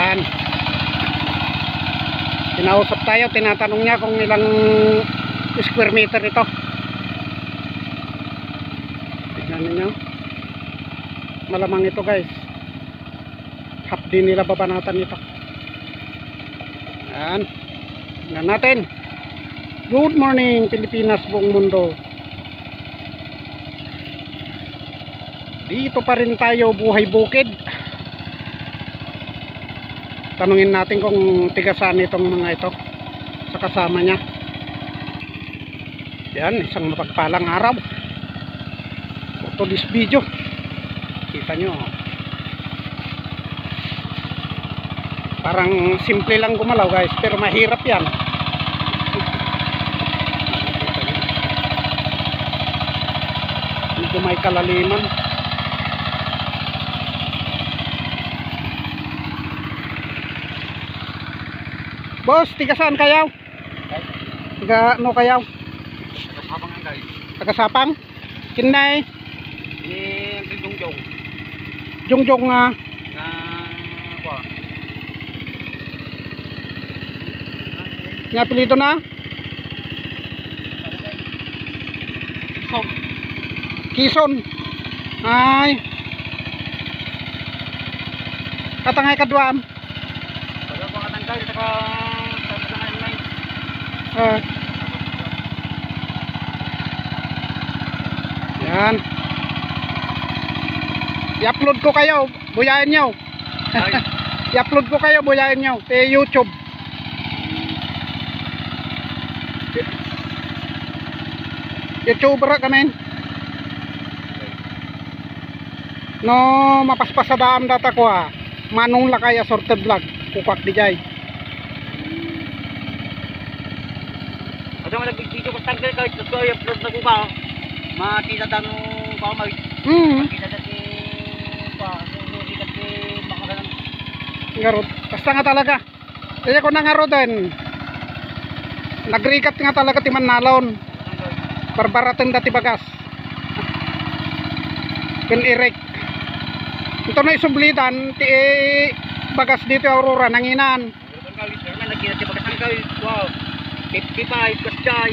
Yan. Kinausap tayo, tinatanong niya kung ilang square meter ito. Tignan niyo. Malamang ito guys. Half din nila babanatan ito. Yan. Tignan natin. Good morning Pilipinas, buong mundo. Dito pa rin tayo, buhay bukid. Tanungin natin kung tigasaan itong mga ito sa kasama niya. Yan, isang mapagpalang araw for this video. Kita nyo, parang simple lang gumalaw guys, pero mahirap yan. Medyo may kalaliman. Boss, tigasaan kayaw? Tiga ano kayaw? Tagasapang ang guys. Tagasapang? Kinay? Jongjong. Jongjong nga. Kuha. Nga apelido na? Kison. Ay. Katangay kaduam. Baga pa katangkay, saka katangay. Yan. I-upload ko kayo, buyain nyo. I-upload ko kayo, buyain nyo sa YouTube. YouTuber kami. No, mapaspas sa daan data ko ha. Manong lakay assorted vlog. Kukak di jay. Ada mo nag-video ko tanggal kahit ito ay upload na ko ba. Makita dano ba may. Makita dati pa. Hindi kasi makakalang. Ngarod. Basta nga talaga. Kaya ko nangarod din. Nagrikat nga talaga ti Manalon. Barbaraten dati bagas. Ken irek. Ito na isublidan ti bagas dito Aurora nanginan. Nagkita ti bagas tanggal. Wow. 55 kasjay.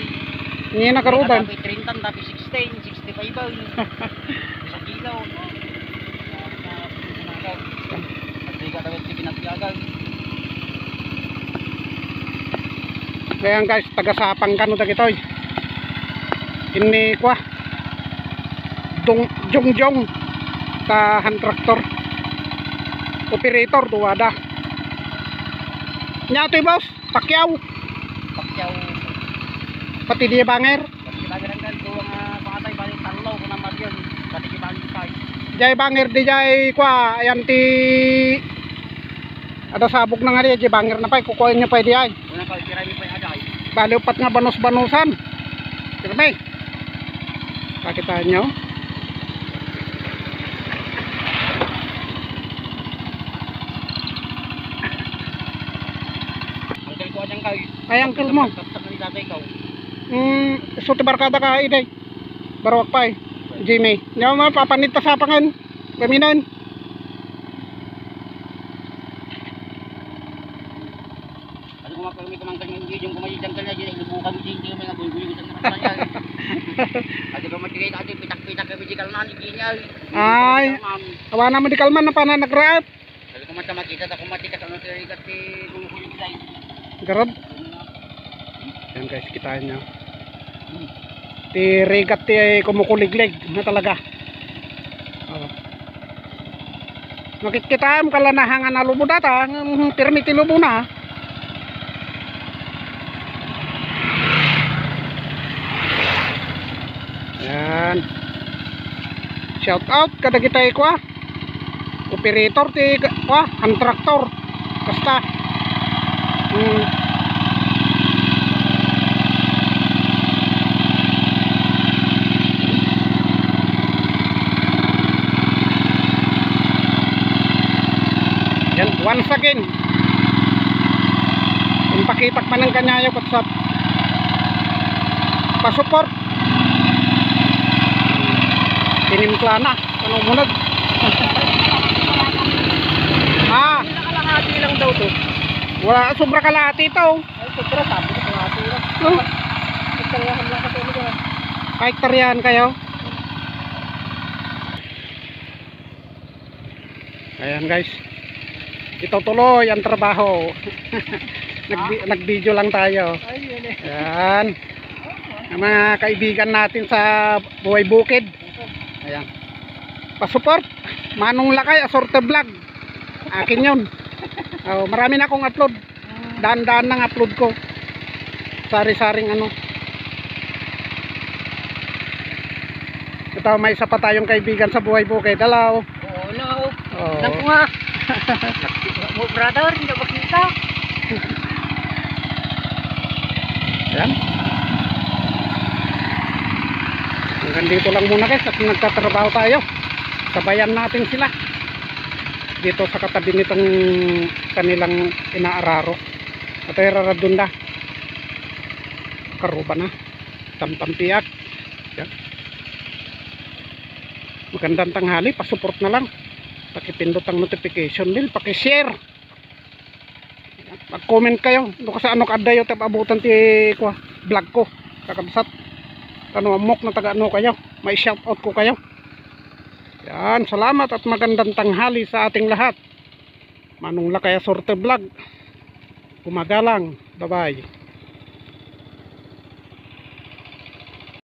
Ngayon nakarudan. Tapi 30, tapi 16, 65 ba? Sa kilo. Hindi ka dapat pinagpiagan. Kaya guys, tagasapang kano dagitoy. Ini kwa. Jongjong ta hand tractor. Operator duwada. Nya toy boss, Pacquiao. Pakyaw. Pati dia banger. Pati bageran kan tuwang pangatay balik tanlaw ko na magyon. Pati kibangin pa. Jay banger di jay kwa ayan ti ada sabog na nga di jay banger na pa kukuha niya pa di ay. Una pa kirami pa ada ay. Bali upat nga banos-banosan. Kirmay. Pakita nyo. Angkel ko adang kay. Ay angkel mo. Tapos ni tatay ko. So ti barkada ka iday. Barawak pa eh. Jimmy. Nyaw mo papanit ta sa pangan. Paminan. Ano ko mapagmi kumangkan ng video yung kumaji jangkal niya ilubukan mo din yung mga bulbulo sa naman yan. Adi ko matigay ka ati pitak-pitak ka medical man ikinya. Ay. Awa naman di kalman na pa na nagraap. Adi ko man makita ta kumatikas ano tiri kat ti kulukulo gilay. Garod. Yan guys, kitaan nyo. Ti rigat ti kumukuliglig na talaga. Makikita mo kalanahangan na lubo data. Permiti lubo na. Yan. Shout out kada kita ikwa. Operator ti kwa, hand tractor. Basta. Yan, once again. Kung pakitak pa ng kanyayo sa pasupport. Tinimpla na. Ano munag? Nakalahati lang daw Wala, sobra kalahati ito. Ay, sobra, sabi ko mga ito lang. Oh, Hektaryahan lang kasi ulit yan. kahektaryahan kayo. Ayan guys. Ito tuloy ang trabaho. Nag-video lang tayo. Ay, yun eh. Ayan. Ang mga kaibigan natin sa Buhay Bukid. Ayan. Pasupport. Manong Lakay, Asorte Vlog. Akin yun. Oh, marami na akong upload. Daan-daan ng upload ko. Sari-saring ano. Ito, may isa pa tayong kaibigan sa Buhay Bukid. Hello. Oo, no. Oh. Alam ko nga. Mo brother, hindi ba kita? Ayan. Hanggang dito lang muna guys at nagtatrabaho tayo. Sabayan natin sila. Dito sa katabi nitong kanilang inaararo. At ay raradunda. Karuba na. Tamtampiak. Ayan. Magandang tanghali. Pasupport na lang. Pakipindot ang notification bell. Pakishare. Mag-comment kayo. Ano kasi ano kadayo tap abutan ti ko vlog ko. Kakabsat. Ano amok na taga ano kayo. May shout out ko kayo. Yan. Salamat at magandang tanghali sa ating lahat. Manong Lakay Asorte Vlog. Gumagalang. Bye bye.